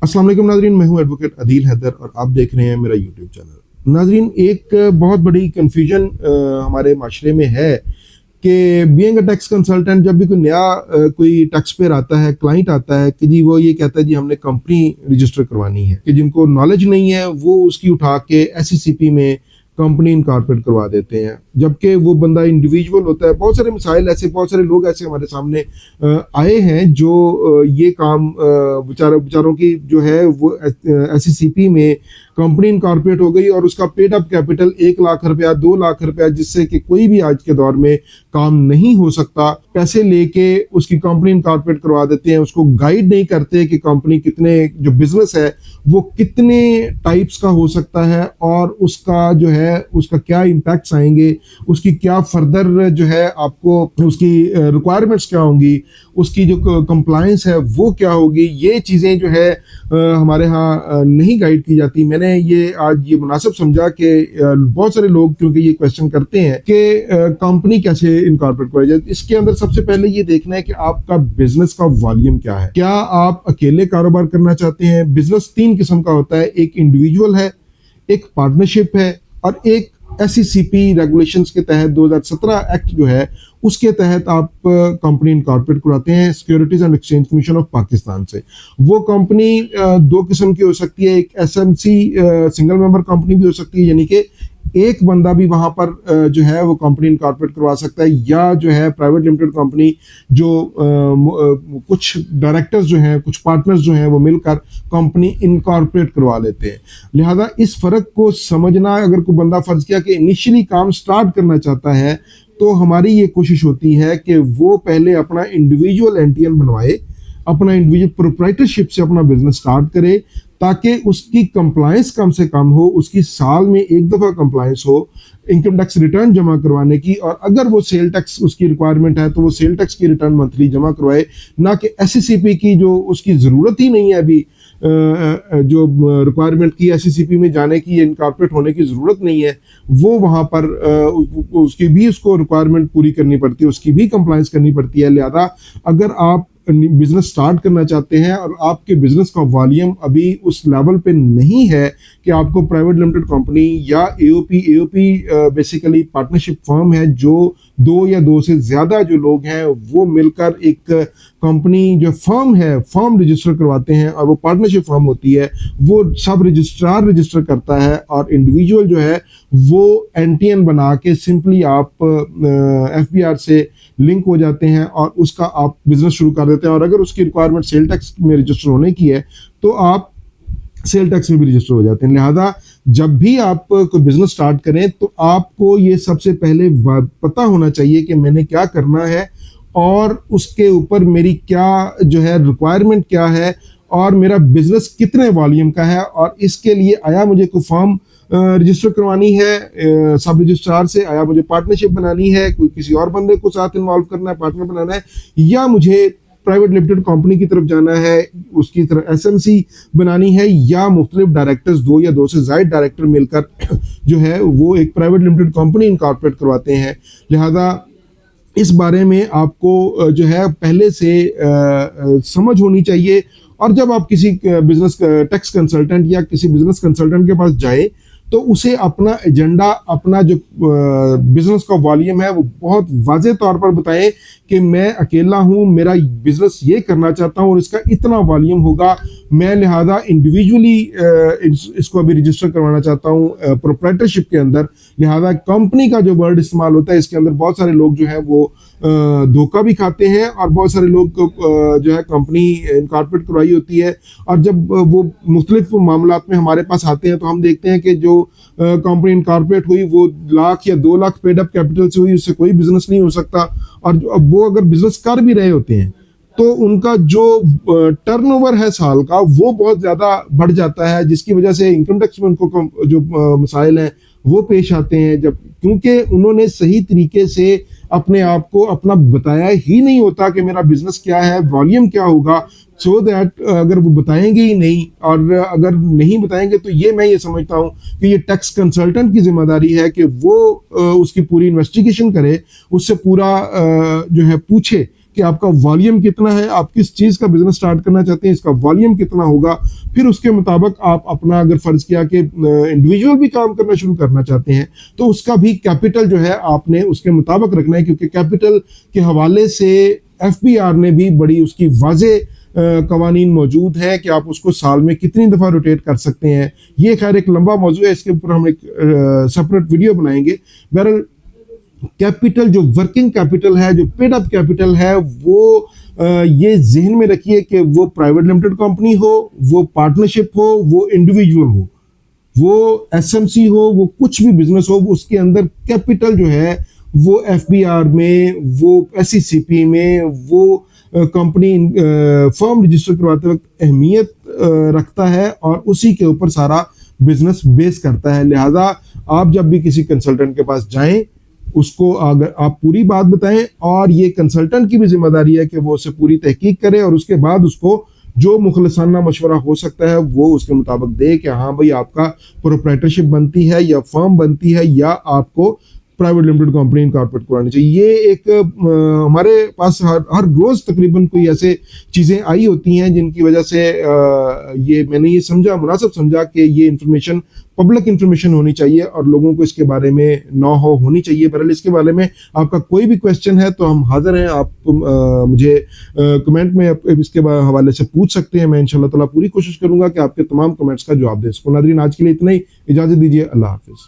अस्सलाम वालेकुम नाजरीन, मैं हूं एडवोकेट अदील हैदर और आप देख रहे हैं मेरा यूट्यूब चैनल। नाजरीन, एक बहुत बड़ी कन्फ्यूजन हमारे माशरे में है कि बीइंग अ टैक्स कंसल्टेंट, जब भी कोई नया कोई टैक्स पेयर आता है, क्लाइंट आता है कि जी वो ये कहता है जी हमने कंपनी रजिस्टर करवानी है, कि जिनको नॉलेज नहीं है वो उसकी उठा के एससीसीपी में कंपनी इनकॉर्पोरेट करवा देते हैं, जबकि वो बंदा इंडिविजुअल होता है। बहुत सारे मिसाइल ऐसे, बहुत सारे लोग ऐसे हमारे सामने आए हैं जो ये काम बेचारों की जो है वो एससीसीपी में कंपनी इनकॉर्पोरेट हो गई और उसका पेड अप कैपिटल 1 लाख रुपया, 2 लाख रुपया, जिससे कि कोई भी आज के दौर में काम नहीं हो सकता, पैसे लेके उसकी कंपनी इनकॉर्पोरेट करवा देते हैं। उसको गाइड नहीं करते कि कंपनी कितने, जो बिजनेस है वो कितने टाइप्स का हो सकता है और उसका जो है उसका क्या इम्पैक्ट्स आएंगे, उसकी क्या फर्दर जो है आपको उसकी रिक्वायरमेंट्स क्या होंगी, उसकी जो कंप्लायंस है वो क्या होगी। ये चीज़ें जो है हमारे यहाँ नहीं गाइड की जाती। मैंने ये आज ये मुनासिब समझा कि बहुत सारे लोग क्योंकि ये क्वेश्चन करते हैं कि कंपनी कैसे इनकॉर्पोरेट कराई जाए। इसके अंदर सबसे पहले ये देखना है कि आपका बिजनेस का वॉल्यूम क्या है। क्या आप अकेले कारोबार करना चाहते हैं? बिजनेस 3 किस्म का होता है, एक इंडिविजुअल है, एक पार्टनरशिप है और एक एससीसीपी रेगुलेशंस के तहत 2017 एक्ट जो है उसके तहत आप कंपनी इनकॉर्पोरेट कराते हैं securities and exchange commission of Pakistan से। वो कंपनी 2 किस्म की हो सकती है, एक एसएमसी सिंगल मेंबर कंपनी भी हो सकती है, यानी कि एक बंदा भी वहां पर जो है वो कंपनी इनकॉर्पोरेट करवा सकता है, या जो है प्राइवेट लिमिटेड कंपनी जो कुछ डायरेक्टर्स जो हैं, कुछ पार्टनर्स जो हैं वो मिलकर कंपनी इनकॉर्पोरेट करवा लेते हैं। लिहाजा इस फर्क को समझना, अगर कोई बंदा फर्ज किया कि इनिशियली काम स्टार्ट करना चाहता है तो हमारी ये कोशिश होती है कि वो पहले अपना इंडिविजुअल एनटीएन बनवाए, अपना इंडिविजुअल प्रोप्राइटरशिप से अपना बिजनेस स्टार्ट करे, ताकि उसकी कंप्लायंस कम से कम हो, उसकी साल में एक दफ़ा कंप्लायंस हो इनकम टैक्स रिटर्न जमा करवाने की, और अगर वो सेल टैक्स उसकी रिक्वायरमेंट है तो वो सेल टैक्स की रिटर्न मंथली जमा करवाए, ना कि एससीसीपी की जो उसकी ज़रूरत ही नहीं है अभी, जो रिक्वायरमेंट की एससीसीपी में जाने की, इनकॉर्पोरेट होने की ज़रूरत नहीं है, वो वहाँ पर उसकी भी उसको रिक्वायरमेंट पूरी करनी पड़ती है, उसकी भी कंप्लायंस करनी पड़ती है। लिहाजा अगर आप बिजनेस स्टार्ट करना चाहते हैं और आपके बिजनेस का वॉल्यूम अभी उस लेवल पे नहीं है कि आपको प्राइवेट लिमिटेड कंपनी या एओपी बेसिकली पार्टनरशिप फर्म है जो 2 या 2 से ज़्यादा जो लोग हैं वो मिलकर एक कंपनी जो फर्म है, फर्म रजिस्टर करवाते हैं और वो पार्टनरशिप फर्म होती है, वो सब रजिस्ट्रार रजिस्टर करता है और इंडिविजुअल जो है वो एनटीएन बना के सिंपली आप एफबीआर से लिंक हो जाते हैं और उसका आप बिजनेस शुरू कर देते हैं। और अगर उसकी रिक्वायरमेंट सेल टैक्स में रजिस्टर होने की है तो आप सेल टैक्स में भी रजिस्टर हो जाते हैं। लिहाजा जब भी आप कोई बिजनेस स्टार्ट करें तो आपको ये सबसे पहले पता होना चाहिए कि मैंने क्या करना है और उसके ऊपर मेरी क्या जो है रिक्वायरमेंट क्या है और मेरा बिजनेस कितने वॉल्यूम का है, और इसके लिए आया मुझे कोई फर्म रजिस्टर करवानी है सब रजिस्ट्रार से, आया मुझे पार्टनरशिप बनानी है, कोई किसी और बंदे को साथ इन्वॉल्व करना है, पार्टनर बनाना है, या मुझे प्राइवेट लिमिटेड कंपनी की तरफ जाना है, उसकी तरफ एसएमसी बनानी है, या मुख्तलिफ डायरेक्टर्स 2 या 2 से ज़्यादा डायरेक्टर मिलकर जो है वो एक प्राइवेट लिमिटेड कंपनी इनकॉर्पोरेट करवाते हैं। लिहाजा इस बारे में आपको जो है पहले से समझ होनी चाहिए। और जब आप किसी बिजनेस टैक्स कंसल्टेंट या किसी बिजनेस कंसल्टेंट के पास जाए तो उसे अपना एजेंडा, अपना जो बिजनेस का वॉल्यूम है वो बहुत वाज़ेह तौर पर बताएं कि मैं अकेला हूँ, मेरा बिजनेस ये करना चाहता हूँ और इसका इतना वॉल्यूम होगा, मैं लिहाजा इंडिविजुअली इसको अभी रजिस्टर करवाना चाहता हूँ प्रोप्राइटरशिप के अंदर। लिहाजा कंपनी का जो वर्ड इस्तेमाल होता है इसके अंदर बहुत सारे लोग जो है वो धोखा भी खाते हैं और बहुत सारे लोग जो है कंपनी इनकॉर्पोरेट करवाई होती है, और जब वो मुख्तलिफ मामलात में हमारे पास आते हैं तो हम देखते हैं कि जो कंपनी इनकॉर्पोरेट हुई वो 1 लाख या 2 लाख पेड अप कैपिटल से हुई, उससे कोई बिजनेस नहीं हो सकता। और वो अगर बिजनेस कर भी रहे होते हैं तो उनका जो टर्नओवर है साल का वो बहुत ज़्यादा बढ़ जाता है, जिसकी वजह से इनकम टैक्स में उनको जो मसाइल हैं वो पेश आते हैं, जब क्योंकि उन्होंने सही तरीके से अपने आप को अपना बताया ही नहीं होता कि मेरा बिजनेस क्या है, वॉल्यूम क्या होगा, सो दैट अगर वो बताएंगे ही नहीं और अगर नहीं बताएंगे तो मैं समझता हूँ कि ये टैक्स कंसल्टेंट की जिम्मेदारी है कि वो उसकी पूरी इन्वेस्टिगेशन करे, उससे पूरा जो है पूछे कि आपका वॉल्यूम कितना है, आप किस चीज़ का बिजनेस स्टार्ट करना चाहते हैं, इसका वॉल्यूम कितना होगा। फिर उसके मुताबिक आप अपना, अगर फर्ज किया कि इंडिविजुअल भी काम करना शुरू करना चाहते हैं तो उसका भी कैपिटल जो है आपने उसके मुताबिक रखना है, क्योंकि कैपिटल के हवाले से FBR ने भी बड़ी उसकी वाजे कवानीन मौजूद है कि आप उसको साल में कितनी दफ़ा रोटेट कर सकते हैं। ये खैर एक लंबा मौजू है, इसके ऊपर हम एक सेपरेट वीडियो बनाएंगे। बहरहाल कैपिटल, जो वर्किंग कैपिटल है, जो पेड अप कैपिटल है, वो ये जहन में रखिए कि वो प्राइवेट लिमिटेड कंपनी हो, वो पार्टनरशिप हो, वो इंडिविजुअल हो, वो SMC हो, वो कुछ भी बिजनेस हो, उसके अंदर कैपिटल जो है वो FBR में, वो SECP में, वो कंपनी फर्म रजिस्टर करवाते वक्त अहमियत रखता है और उसी के ऊपर सारा बिजनेस बेस करता है। लिहाजा आप जब भी किसी कंसल्टेंट के पास जाएं, उसको अगर आप पूरी बात बताएं, और ये कंसल्टेंट की भी जिम्मेदारी है कि वो उससे पूरी तहकीक करे और उसके बाद उसको जो मुखलसाना मशवरा हो सकता है वो उसके मुताबिक दे कि हाँ भाई आपका प्रोप्राइटरशिप बनती है या फर्म बनती है या आपको प्राइवेट लिमिटेड कंपनी इनकॉर्पोरेट करानी चाहिए। ये एक हमारे पास हर रोज तकरीबन कोई ऐसे चीज़ें आई होती हैं जिनकी वजह से ये मैंने ये समझा, मुनासिब समझा कि ये इंफॉर्मेशन पब्लिक इंफॉर्मेशन होनी चाहिए और लोगों को इसके बारे में होनी चाहिए। बहरहाल इसके बारे में आपका कोई भी क्वेश्चन है तो हम हाजिर हैं, आप मुझे कमेंट में इसके हवाले से पूछ सकते हैं। मैं इंशाल्लाह ताला पूरी कोशिश करूंगा कि आपके तमाम कमेंट्स का जवाब दे सकूं। नाज़रीन, आज के लिए इतना ही, इजाज़त दीजिए, अल्लाह हाफिज़।